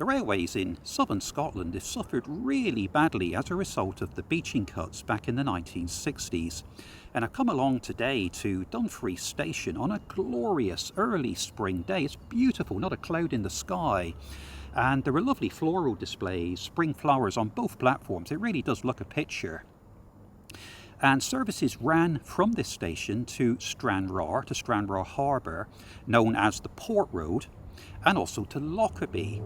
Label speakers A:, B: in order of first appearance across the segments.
A: The railways in southern Scotland have suffered really badly as a result of the Beeching cuts back in the 1960s. And I've come along today to Dumfries Station on a glorious early spring day. It's beautiful, not a cloud in the sky. And there are lovely floral displays, spring flowers on both platforms. It really does look a picture. And services ran from this station to Stranraer Harbour, known as the Port Road, and also to Lockerbie.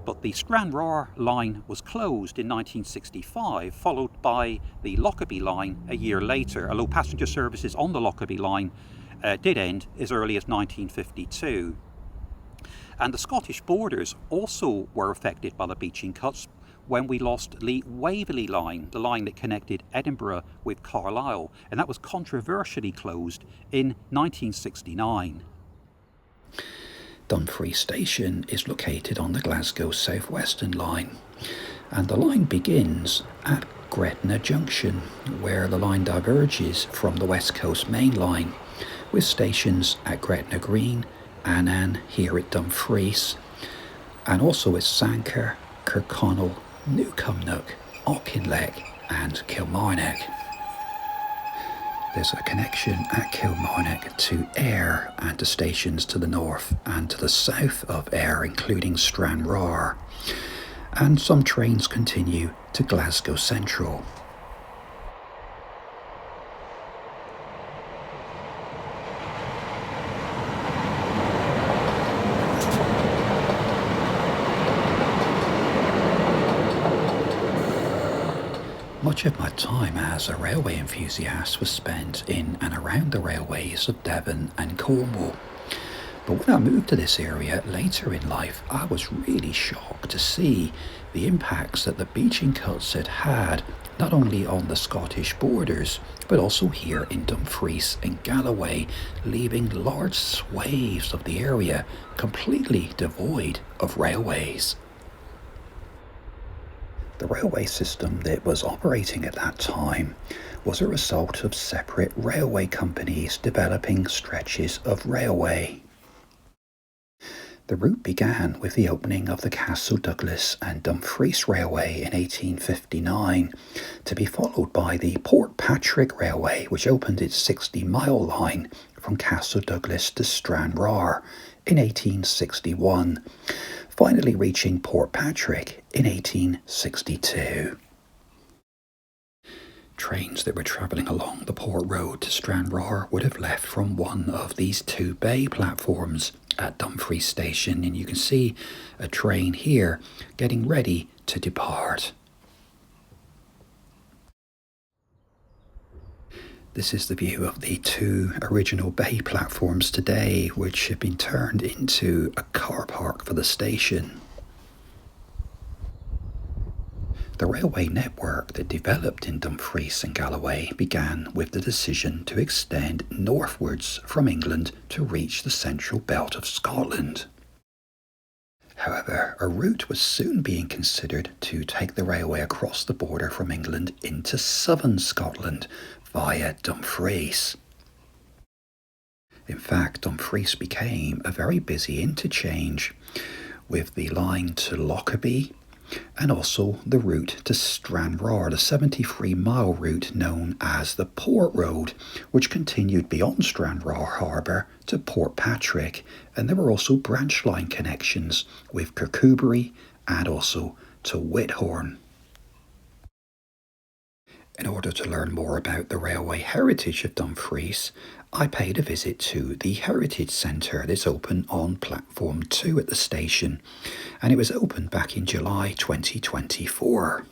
A: But the Stranraer line was closed in 1965, followed by the Lockerbie line a year later, although passenger services on the Lockerbie line did end as early as 1952. And the Scottish borders also were affected by the Beeching cuts when we lost the Waverley line, the line that connected Edinburgh with Carlisle, and that was controversially closed in 1969.
B: Dumfries Station is located on the Glasgow South Western line, and the line begins at Gretna Junction, where the line diverges from the West Coast Main Line, with stations at Gretna Green, Annan here at Dumfries, and also at Sanquhar, Kirkconnell, Newcomnock, Auchinleck and Kilmarnock. There's a connection at Kilmarnock to Ayr and to stations to the north and to the south of Ayr, including Stranraer, and some trains continue to Glasgow Central. Much of my time as a railway enthusiast was spent in and around the railways of Devon and Cornwall. But when I moved to this area later in life, I was really shocked to see the impacts that the Beeching cuts had had, not only on the Scottish borders, but also here in Dumfries and Galloway, leaving large swathes of the area completely devoid of railways. The railway system that was operating at that time was a result of separate railway companies developing stretches of railway. The route began with the opening of the Castle Douglas and Dumfries Railway in 1859, to be followed by the Portpatrick Railway, which opened its 60-mile line from Castle Douglas to Stranraer in 1861, finally reaching Portpatrick in 1862. Trains that were travelling along the Port Road to Stranraer would have left from one of these two bay platforms at Dumfries Station, and you can see a train here getting ready to depart. This is the view of the two original bay platforms today, which have been turned into a car park for the station. The railway network that developed in Dumfries and Galloway began with the decision to extend northwards from England to reach the central belt of Scotland. However, a route was soon being considered to take the railway across the border from England into southern Scotland via Dumfries. In fact, Dumfries became a very busy interchange, with the line to Lockerbie and also the route to Stranraer, the 73-mile route known as the Port Road, which continued beyond Stranraer Harbour to Portpatrick, and there were also branch line connections with Kirkconnell and also to Whithorn. In order to learn more about the railway heritage of Dumfries, I paid a visit to the Heritage Centre that's open on Platform 2 at the station, and it was opened back in July 2024.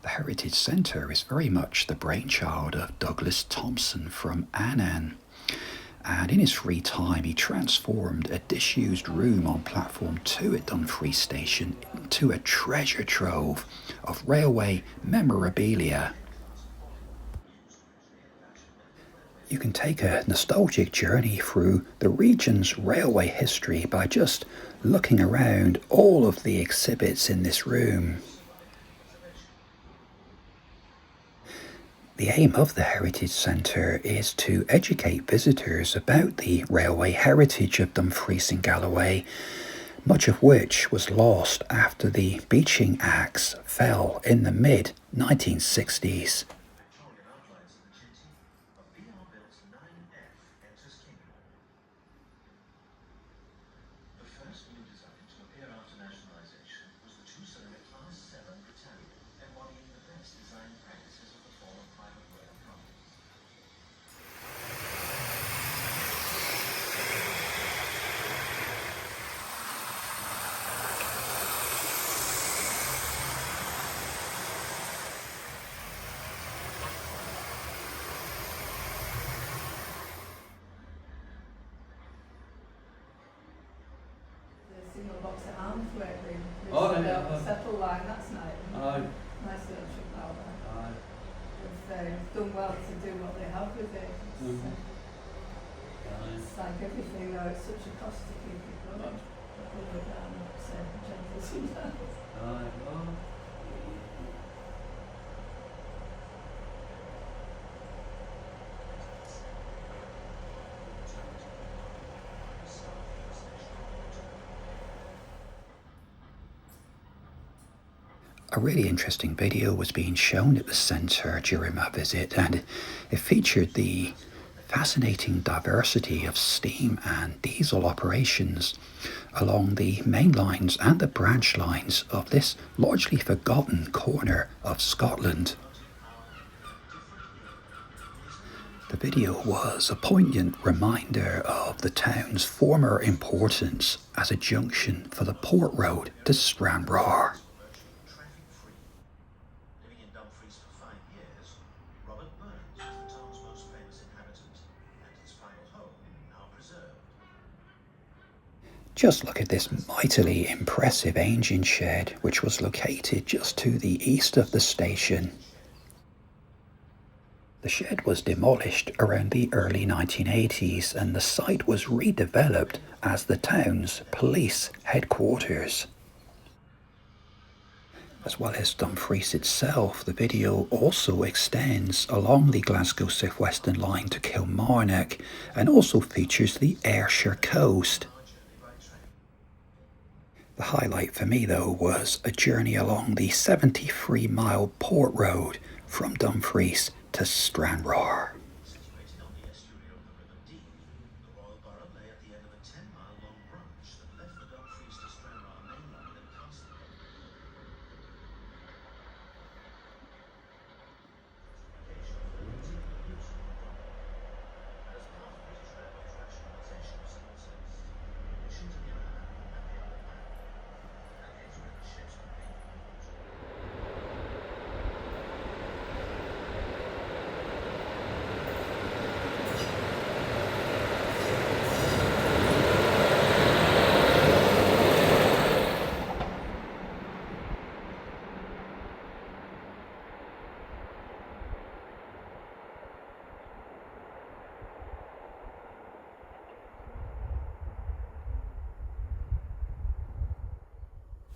B: The Heritage Centre is very much the brainchild of Douglas Thompson from Annan, and in his free time he transformed a disused room on Platform 2 at Dumfries Station into a treasure trove of railway memorabilia. You can take a nostalgic journey through the region's railway history by just looking around all of the exhibits in this room. The aim of the Heritage Centre is to educate visitors about the railway heritage of Dumfries and Galloway, much of which was lost after the Beeching Axe fell in the mid-1960s.
C: Single box of arms working.
D: Oh, yeah.
C: Settle line, that's nice.
D: Aye.
C: Nice little trip out there.
D: Aye.
C: They've done well to do what they have with it. It's like everything though, it's such a cost to keep it going. Pull it down, so gentle sometimes.
D: Aye. Oh.
B: A really interesting video was being shown at the centre during my visit, and it featured the fascinating diversity of steam and diesel operations along the main lines and the branch lines of this largely forgotten corner of Scotland. The video was a poignant reminder of the town's former importance as a junction for the port road to Stranraer. Just look at this mightily impressive engine shed, which was located just to the east of the station. The shed was demolished around the early 1980s, and the site was redeveloped as the town's police headquarters. As well as Dumfries itself, the video also extends along the Glasgow South Western line to Kilmarnock and also features the Ayrshire coast. The highlight for me, though, was a journey along the 73-mile port road from Dumfries to Stranraer.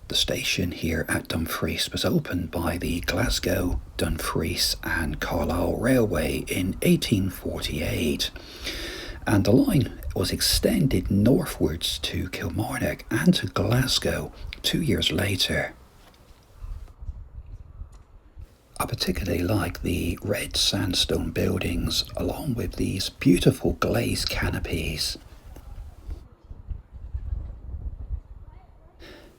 B: The station here at Dumfries was opened by the Glasgow, Dumfries and Carlisle Railway in 1848, and the line was extended northwards to Kilmarnock and to Glasgow 2 years later. I particularly like the red sandstone buildings along with these beautiful glazed canopies.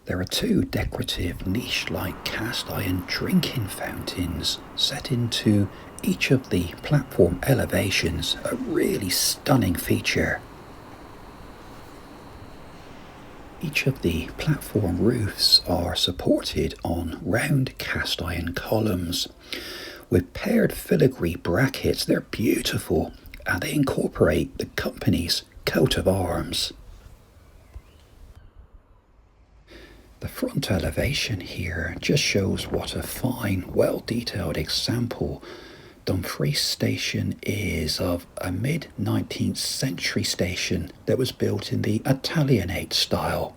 B: There are two decorative niche-like cast-iron drinking fountains set into each of the platform elevations, a really stunning feature. Each of the platform roofs are supported on round cast-iron columns with paired filigree brackets. They're beautiful and they incorporate the company's coat of arms. The front elevation here just shows what a fine, well-detailed example Dumfries Station is of a mid-19th century station that was built in the Italianate style.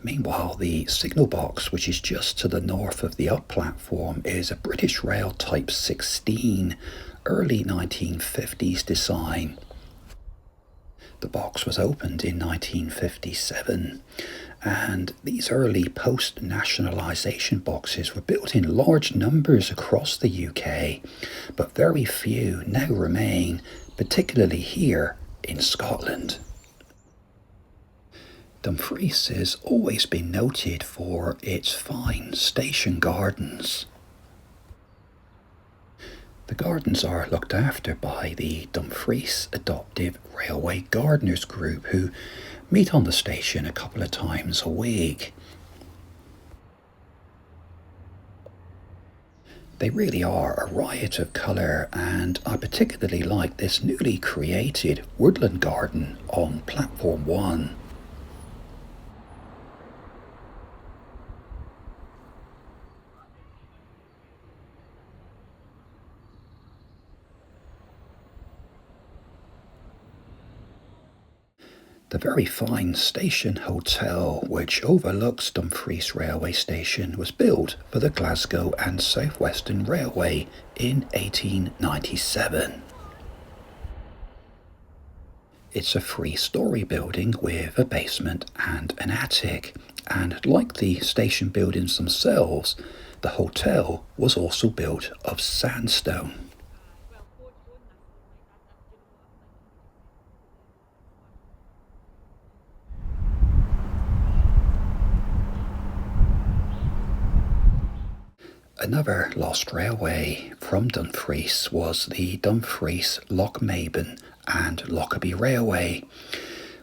B: Meanwhile, the signal box, which is just to the north of the up platform, is a British Rail Type 16, early 1950s design. The box was opened in 1957, and these early post-nationalisation boxes were built in large numbers across the UK, but very few now remain, particularly here in Scotland. Dumfries has always been noted for its fine station gardens. The gardens are looked after by the Dumfries Adoptive Railway Gardeners Group, who meet on the station a couple of times a week. They really are a riot of colour, and I particularly like this newly created woodland garden on Platform 1. The very fine Station Hotel, which overlooks Dumfries Railway Station, was built for the Glasgow and South Western Railway in 1897. It's a three-storey building with a basement and an attic, and like the station buildings themselves, the hotel was also built of sandstone. Another lost railway from Dumfries was the Dumfries Lochmaben and Lockerbie Railway,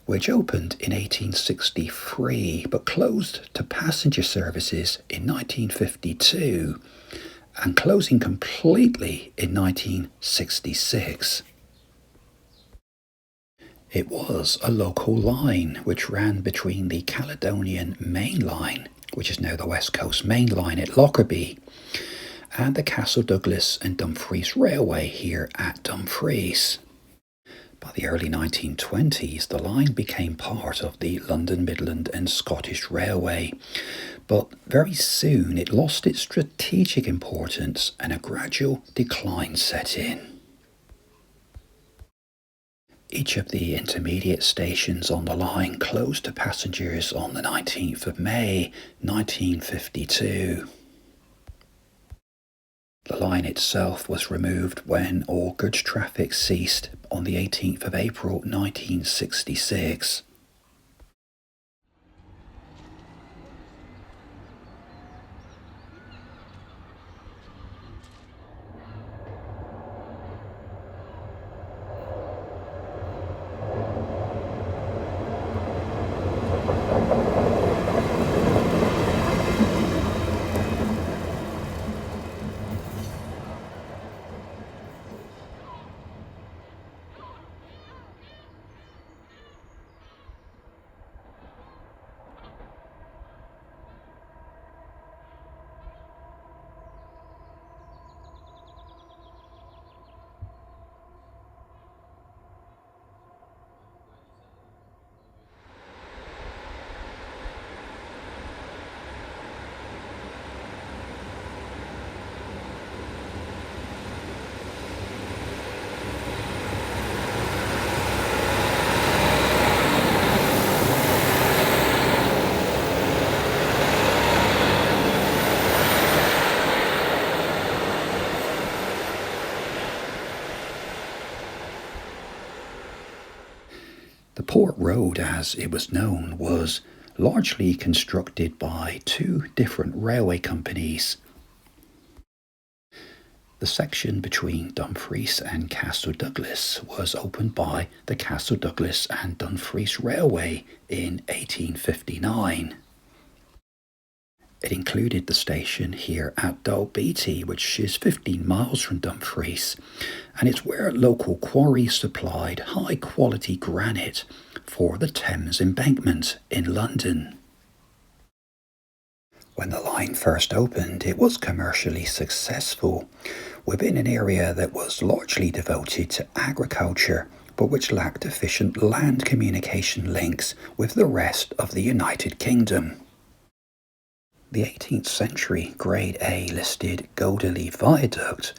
B: which opened in 1863 but closed to passenger services in 1952 and closing completely in 1966. It was a local line which ran between the Caledonian Main Line, which is now the West Coast Main Line at Lockerbie, and the Castle Douglas and Dumfries Railway here at Dumfries. By the early 1920s, the line became part of the London, Midland and Scottish Railway, but very soon it lost its strategic importance and a gradual decline set in. Each of the intermediate stations on the line closed to passengers on the 19th of May 1952. The line itself was removed when all goods traffic ceased on the 18th of April 1966. The Port Road, as it was known, was largely constructed by two different railway companies. The section between Dumfries and Castle Douglas was opened by the Castle Douglas and Dumfries Railway in 1859. It included the station here at Dalbeattie, which is 15 miles from Dumfries, and it's where local quarries supplied high-quality granite for the Thames embankment in London. When the line first opened, it was commercially successful within an area that was largely devoted to agriculture, but which lacked efficient land communication links with the rest of the United Kingdom. The 18th century Grade A listed Godeley Viaduct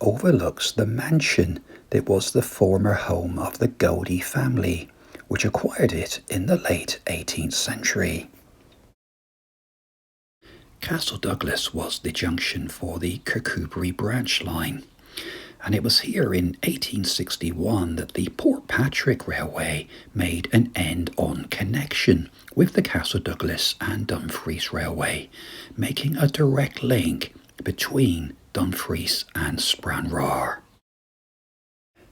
B: overlooks the mansion that was the former home of the Godey family, which acquired it in the late 18th century. Castle Douglas was the junction for the Kirkcudbright branch line, and it was here in 1861 that the Portpatrick Railway made an end-on connection with the Castle Douglas and Dumfries Railway, making a direct link between Dumfries and Stranraer.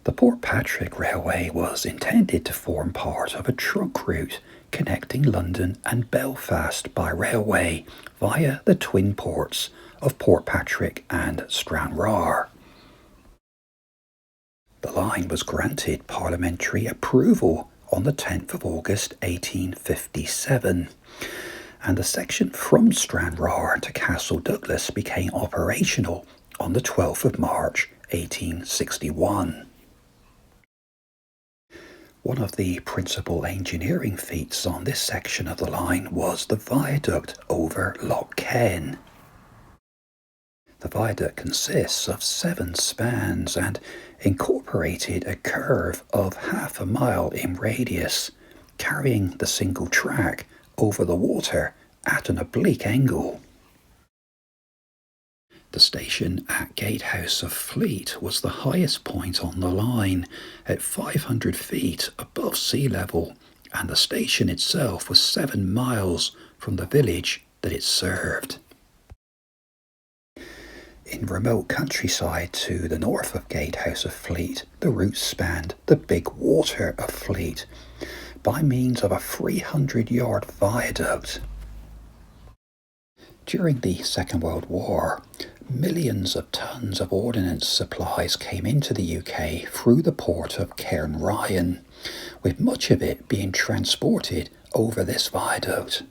B: The Portpatrick Railway was intended to form part of a trunk route connecting London and Belfast by railway via the twin ports of Portpatrick and Stranraer. The line was granted parliamentary approval on the 10th of August 1857, and the section from Stranraer to Castle Douglas became operational on the 12th of March 1861. One of the principal engineering feats on this section of the line was the viaduct over Loch Ken. The viaduct consists of 7 spans and incorporated a curve of half a mile in radius, carrying the single track over the water at an oblique angle. The station at Gatehouse of Fleet was the highest point on the line, at 500 feet above sea level, and the station itself was 7 miles from the village that it served. In remote countryside to the north of Gatehouse of Fleet, the route spanned the Big Water of Fleet by means of a 300-yard viaduct. During the Second World War, millions of tons of ordnance supplies came into the UK through the port of Cairnryan, with much of it being transported over this viaduct.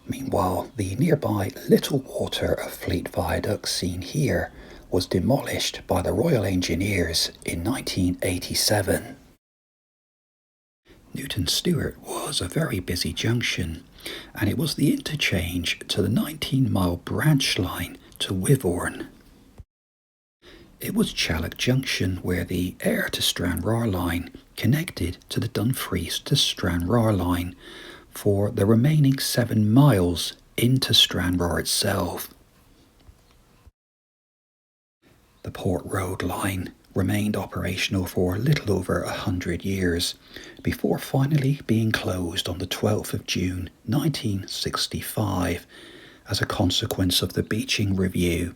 B: Meanwhile, the nearby Little Water of Fleet Viaduct seen here was demolished by the Royal Engineers in 1987. Newton Stewart was a very busy junction, and it was the interchange to the 19-mile branch line to Withern. It was Challack Junction where the Ayr to Stranraer line connected to the Dumfries to Stranraer line for the remaining 7 miles into Stranraer itself. The Port Road line remained operational for a little over 100 years, before finally being closed on the 12th of June 1965 as a consequence of the Beeching Review.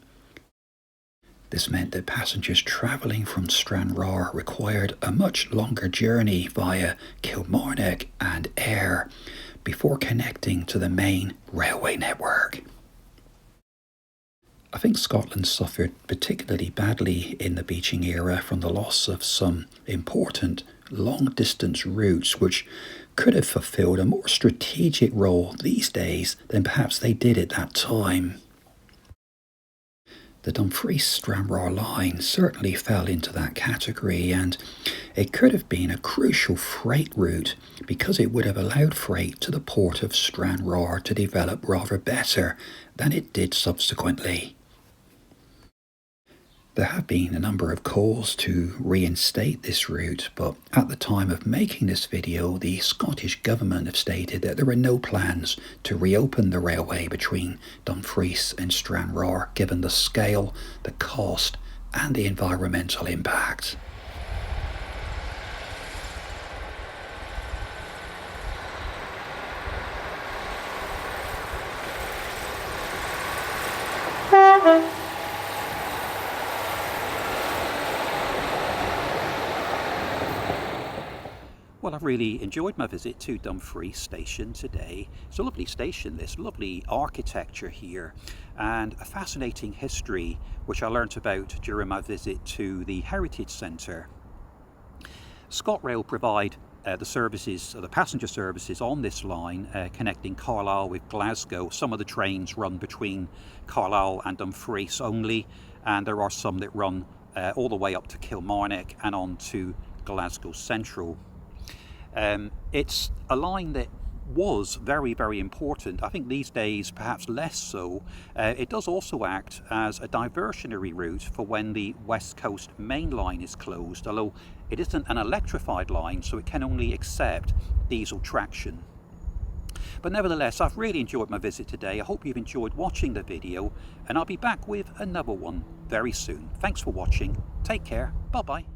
B: This meant that passengers travelling from Stranraer required a much longer journey via Kilmarnock and Ayr before connecting to the main railway network. I think Scotland suffered particularly badly in the Beeching era from the loss of some important long-distance routes which could have fulfilled a more strategic role these days than perhaps they did at that time. The Dumfries-Stranraer line certainly fell into that category, and it could have been a crucial freight route because it would have allowed freight to the port of Stranraer to develop rather better than it did subsequently. There have been a number of calls to reinstate this route, but at the time of making this video, the Scottish Government have stated that there are no plans to reopen the railway between Dumfries and Stranraer, given the scale, the cost, and the environmental impact.
A: Well, I've really enjoyed my visit to Dumfries Station today. It's a lovely station, this lovely architecture here, and a fascinating history which I learnt about during my visit to the Heritage Centre. ScotRail provide the services, the passenger services on this line connecting Carlisle with Glasgow. Some of the trains run between Carlisle and Dumfries only, and there are some that run all the way up to Kilmarnock and on to Glasgow Central. It's a line that was very, very important. I think these days perhaps less so. It does also act as a diversionary route for when the West Coast main line is closed, although it isn't an electrified line, so it can only accept diesel traction. But nevertheless, I've really enjoyed my visit today. I hope you've enjoyed watching the video, and I'll be back with another one very soon. Thanks for watching. Take care. Bye bye.